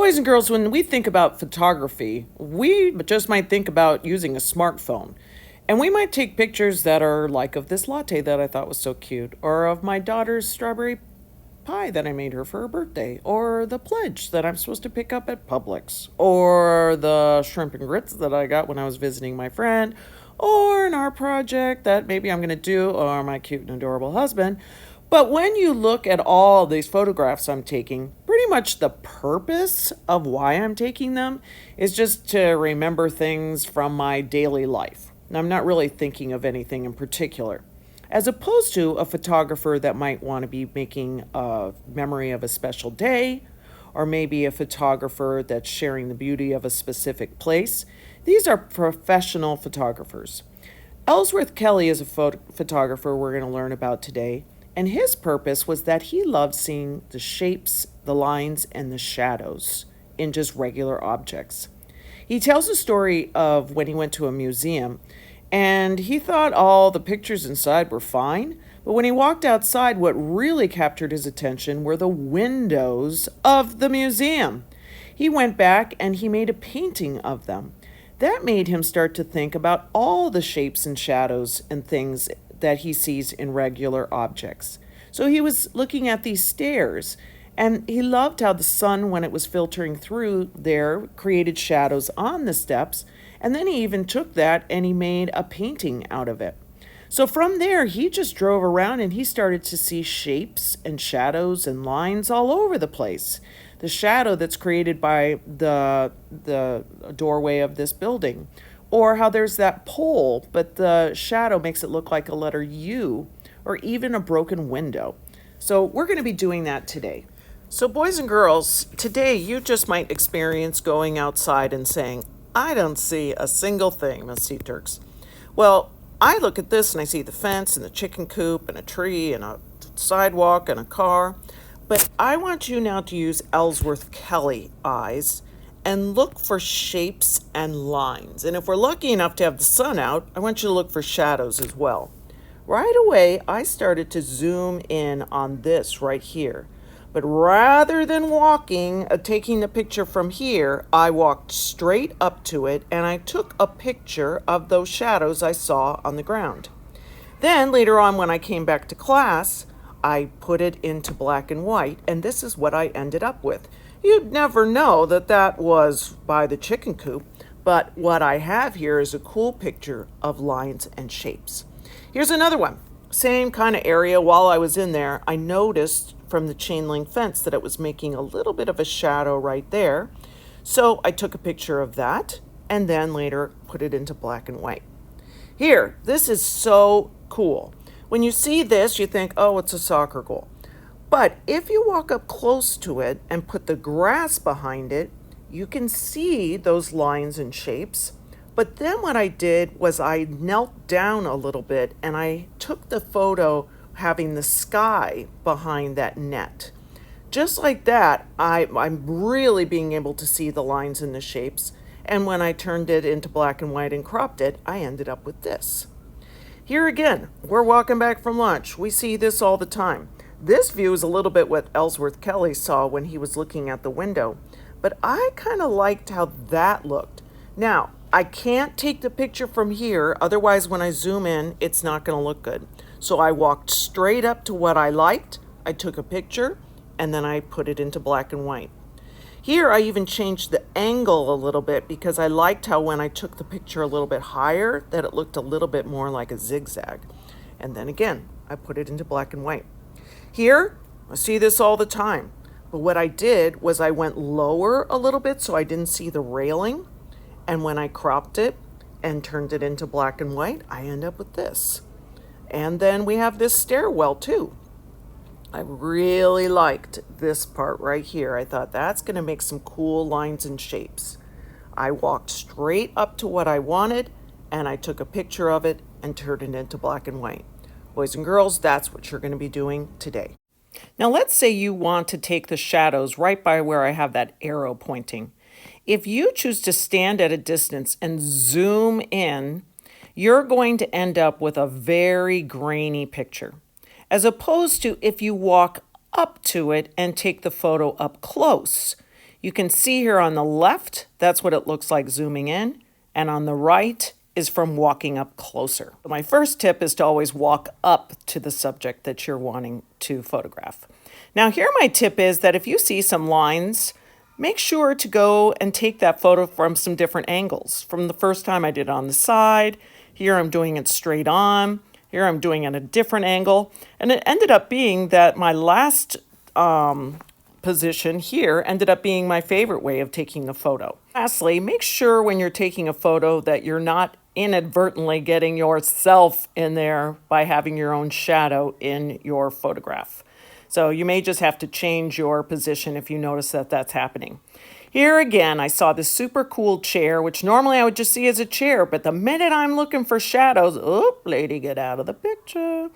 Boys and girls, when we think about photography, we just might think about using a smartphone. And we might take pictures that are like of this latte that I thought was so cute, or of my daughter's strawberry pie that I made her for her birthday, or the pledge that I'm supposed to pick up at Publix, or the shrimp and grits that I got when I was visiting my friend, or an art project that maybe I'm going to do, or my cute and adorable husband. But when you look at all these photographs I'm taking, pretty much the purpose of why I'm taking them is just to remember things from my daily life. I'm not really thinking of anything in particular. As opposed to a photographer that might want to be making a memory of a special day, or maybe a photographer that's sharing the beauty of a specific place. These are professional photographers. Ellsworth Kelly is a photographer we're going to learn about today, and his purpose was that he loved seeing the shapes, the lines, and the shadows in just regular objects. He tells a story of when he went to a museum, and he thought all the pictures inside were fine, but when he walked outside, what really captured his attention were the windows of the museum. He went back and he made a painting of them. That made him start to think about all the shapes and shadows and things that he sees in regular objects. So he was looking at these stairs, and he loved how the sun, when it was filtering through there, created shadows on the steps, and then he even took that and he made a painting out of it. So from there, he just drove around and he started to see shapes and shadows and lines all over the place. The shadow that's created by the doorway of this building, or how there's that pole, but the shadow makes it look like a letter U, or even a broken window. So we're going to be doing that today. So boys and girls, today you just might experience going outside and saying, I don't see a single thing, Miss Sea Turks. Well, I look at this and I see the fence and the chicken coop and a tree and a sidewalk and a car. But I want you now to use Ellsworth Kelly eyes and look for shapes and lines. And if we're lucky enough to have the sun out, I want you to look for shadows as well. Right away, I started to zoom in on this right here. But rather than taking the picture from here, I walked straight up to it and I took a picture of those shadows I saw on the ground. Then later on, when I came back to class, I put it into black and white, and this is what I ended up with. You'd never know that that was by the chicken coop, but what I have here is a cool picture of lines and shapes. Here's another one. Same kind of area. While I was in there, I noticed from the chain link fence that it was making a little bit of a shadow right there. So I took a picture of that and then later put it into black and white. Here, this is so cool. When you see this, you think, oh, it's a soccer goal. But if you walk up close to it and put the grass behind it, you can see those lines and shapes. But then what I did was I knelt down a little bit and I took the photo having the sky behind that net. Just like that, I'm really being able to see the lines and the shapes. And when I turned it into black and white and cropped it, I ended up with this. Here again, we're walking back from lunch. We see this all the time. This view is a little bit what Ellsworth Kelly saw when he was looking at the window, but I kind of liked how that looked. Now, I can't take the picture from here, otherwise when I zoom in, it's not going to look good. So I walked straight up to what I liked, I took a picture, and then I put it into black and white. Here I even changed the angle a little bit because I liked how when I took the picture a little bit higher, that it looked a little bit more like a zigzag. And then again, I put it into black and white. Here, I see this all the time. But what I did was I went lower a little bit so I didn't see the railing. And when I cropped it and turned it into black and white, I end up with this. And then we have this stairwell too. I really liked this part right here. I thought that's going to make some cool lines and shapes. I walked straight up to what I wanted and I took a picture of it and turned it into black and white. Boys and girls, that's what you're going to be doing today. Now let's say you want to take the shadows right by where I have that arrow pointing. If you choose to stand at a distance and zoom in, you're going to end up with a very grainy picture. As opposed to if you walk up to it and take the photo up close, You can see here on the left, that's what it looks like zooming in, and on the right is from walking up closer. My first tip is to always walk up to the subject that you're wanting to photograph. Now here my tip is that if you see some lines, make sure to go and take that photo from some different angles. From the first time I did it on the side, here I'm doing it straight on, here I'm doing it at a different angle, and it ended up being that my last position here ended up being my favorite way of taking the photo. Lastly, make sure when you're taking a photo that you're not inadvertently getting yourself in there by having your own shadow in your photograph. So you may just have to change your position if you notice that that's happening. Here again, I saw this super cool chair, which normally I would just see as a chair, but the minute I'm looking for shadows, oh, lady, get out of the picture.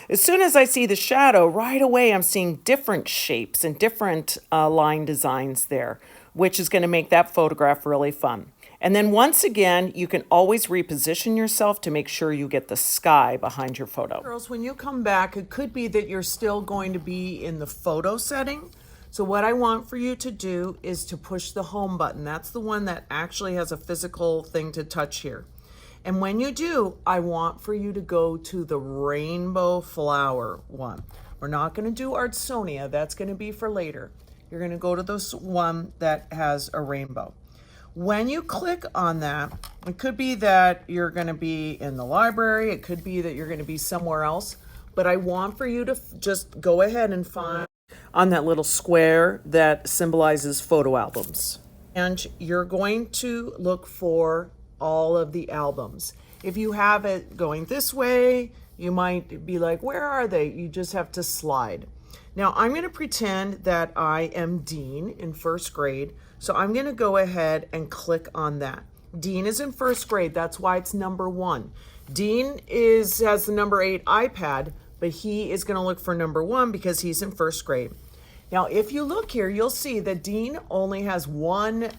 As soon as I see the shadow, right away I'm seeing different shapes and different line designs there, which is going to make that photograph really fun. And then once again, you can always reposition yourself to make sure you get the sky behind your photo. Girls, when you come back, it could be that you're still going to be in the photo setting. So what I want for you to do is to push the home button. That's the one that actually has a physical thing to touch here. And when you do, I want for you to go to the rainbow flower one. We're not going to do Artsonia. That's going to be for later. You're going to go to this one that has a rainbow. When you click on that, it could be that you're going to be in the library. It could be that you're going to be somewhere else. But I want for you to just go ahead and find on that little square that symbolizes photo albums. And you're going to look for all of the albums. If you have it going this way, you might be like, where are they? You just have to slide. Now I'm going to pretend that I am Dean in first grade. So I'm going to go ahead and click on that. Dean is in first grade. That's why it's number 1. Dean has the number 8 iPad, but he is going to look for number 1 because he's in first grade. Now, if you look here, you'll see that Dean only has one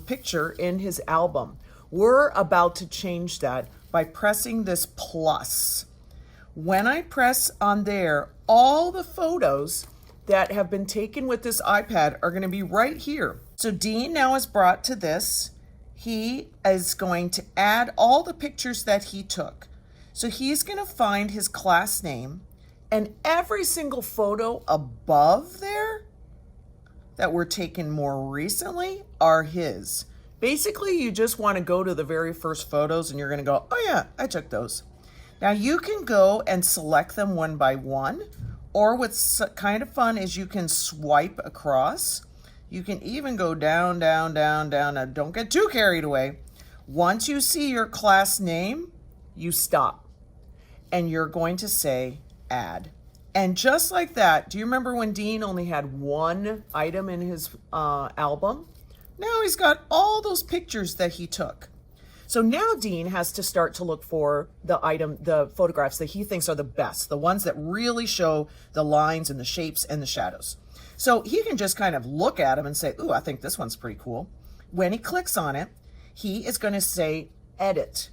picture in his album. We're about to change that by pressing this plus. When I press on there, all the photos that have been taken with this iPad are going to be right here. So Dean now is brought to this. He is going to add all the pictures that he took. So he's going to find his class name, and every single photo above there that were taken more recently are his. Basically, you just want to go to the very first photos and you're going to go, oh yeah, I took those. Now you can go and select them one by one, or what's kind of fun is you can swipe across. You can even go down, down, down, down. Now don't get too carried away. Once you see your class name, you stop and you're going to say add. And just like that, do you remember when Dean only had one item in his album? Now he's got all those pictures that he took. So now Dean has to start to look for the photographs that he thinks are the best, the ones that really show the lines and the shapes and the shadows. So he can just kind of look at them and say, ooh, I think this one's pretty cool. When he clicks on it, he is going to say edit.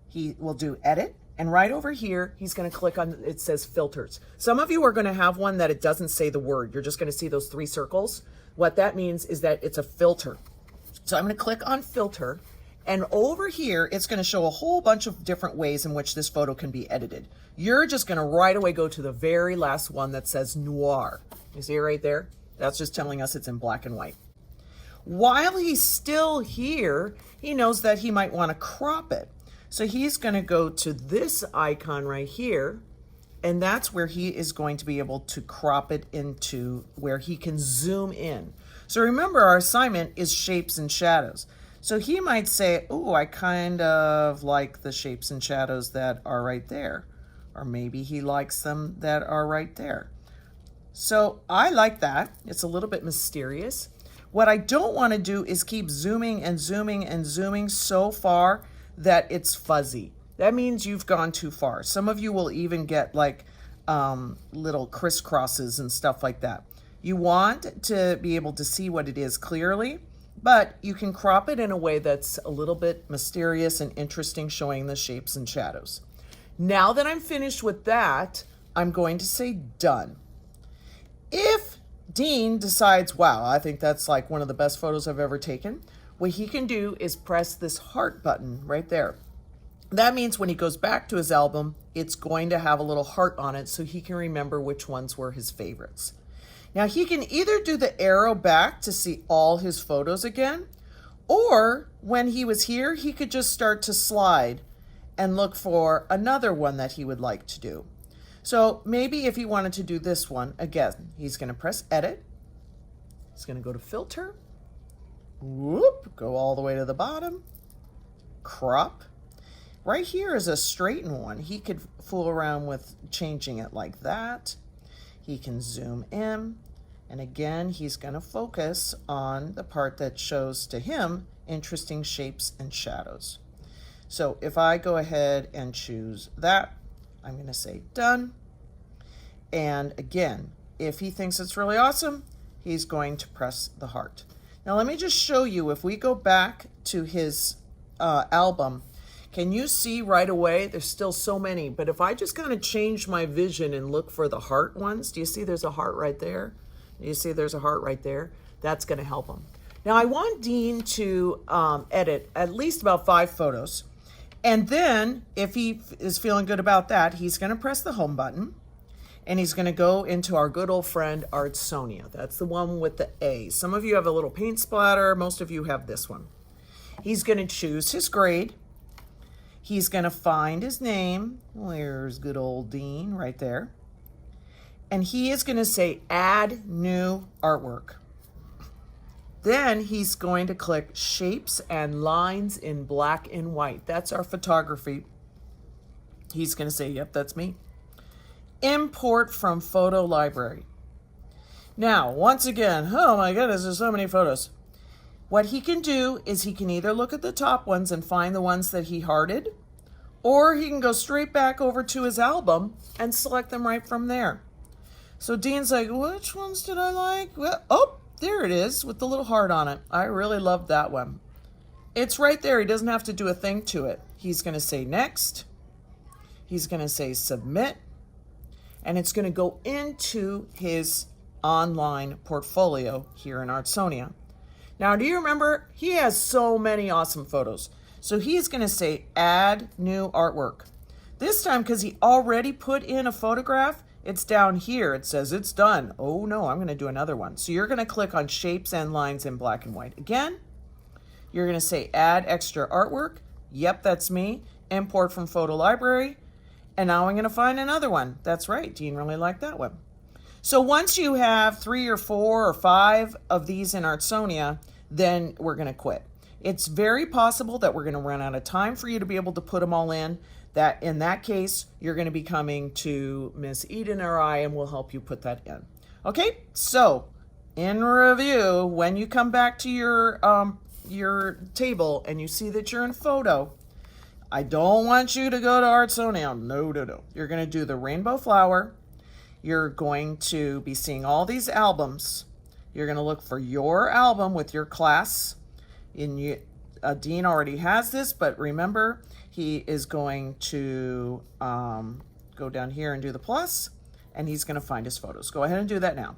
He will do edit. And right over here, he's going to click on, it says filters. Some of you are going to have one that it doesn't say the word. You're just going to see those 3 circles. What that means is that it's a filter. So I'm going to click on filter. And over here, it's going to show a whole bunch of different ways in which this photo can be edited. You're just going to right away go to the very last one that says noir. You see it right there? That's just telling us it's in black and white. While he's still here, he knows that he might want to crop it. So he's going to go to this icon right here, and that's where he is going to be able to crop it into where he can zoom in. So remember, our assignment is shapes and shadows. So he might say, oh, I kind of like the shapes and shadows that are right there. Or maybe he likes them that are right there. So I like that. It's a little bit mysterious. What I don't want to do is keep zooming and zooming and zooming so far that it's fuzzy. That means you've gone too far. Some of you will even get like little crisscrosses and stuff like that. You want to be able to see what it is clearly, but you can crop it in a way that's a little bit mysterious and interesting, showing the shapes and shadows. Now that I'm finished with that, I'm going to say done. If Dean decides, wow, I think that's like one of the best photos I've ever taken. What he can do is press this heart button right there. That means when he goes back to his album, it's going to have a little heart on it so he can remember which ones were his favorites. Now he can either do the arrow back to see all his photos again, or when he was here, he could just start to slide and look for another one that he would like to do. So maybe if he wanted to do this one, again, he's going to press edit. He's going to go to filter. Whoop, go all the way to the bottom. Crop. Right here is a straighten one. He could fool around with changing it like that. He can zoom in. And again, he's going to focus on the part that shows to him interesting shapes and shadows. So if I go ahead and choose that, I'm going to say done. And again, if he thinks it's really awesome, he's going to press the heart. Now let me just show you, if we go back to his album, can you see right away? There's still so many, but if I just kind of change my vision and look for the heart ones, do you see there's a heart right there? Do you see there's a heart right there? That's going to help him. Now I want Dean to edit at least about 5 photos. And then if he is feeling good about that, he's going to press the home button and he's going to go into our good old friend Artsonia. That's the one with the A. Some of you have a little paint splatter. Most of you have this one. He's going to choose his grade. He's going to find his name. Where's good old Dean? Right there. And he is going to say add new artwork. Then he's going to click shapes and lines in black and white. That's our photography. He's going to say, yep, that's me. Import from photo library. Now, once again, oh my goodness, there's so many photos. What he can do is he can either look at the top ones and find the ones that he hearted, or he can go straight back over to his album and select them right from there. So Dean's like, which ones did I like? Well, oh, there it is with the little heart on it. I really loved that one. It's right there. He doesn't have to do a thing to it. He's going to say next. He's going to say submit. And it's going to go into his online portfolio here in Artsonia. Now, do you remember? He has so many awesome photos. So he's going to say add new artwork. This time, because he already put in a photograph, it's down here. It says it's done. Oh no, I'm going to do another one. So you're going to click on shapes and lines in black and white. Again, you're going to say add extra artwork. Yep, that's me. Import from photo library. And now I'm going to find another one. That's right. Dean really liked that one. So once you have 3 or 4 or 5 of these in Artsonia, then we're going to quit. It's very possible that we're going to run out of time for you to be able to put them all in. That in that case, you're going to be coming to Miss Eden or I, and we'll help you put that in. Okay, so in review, when you come back to your table and you see that you're in photo, I don't want you to go to Artsonia. No. You're going to do the rainbow flower. You're going to be seeing all these albums. You're going to look for your album with your class. Dean already has this, but remember, he is going to go down here and do the plus, and he's going to find his photos. Go ahead and do that now.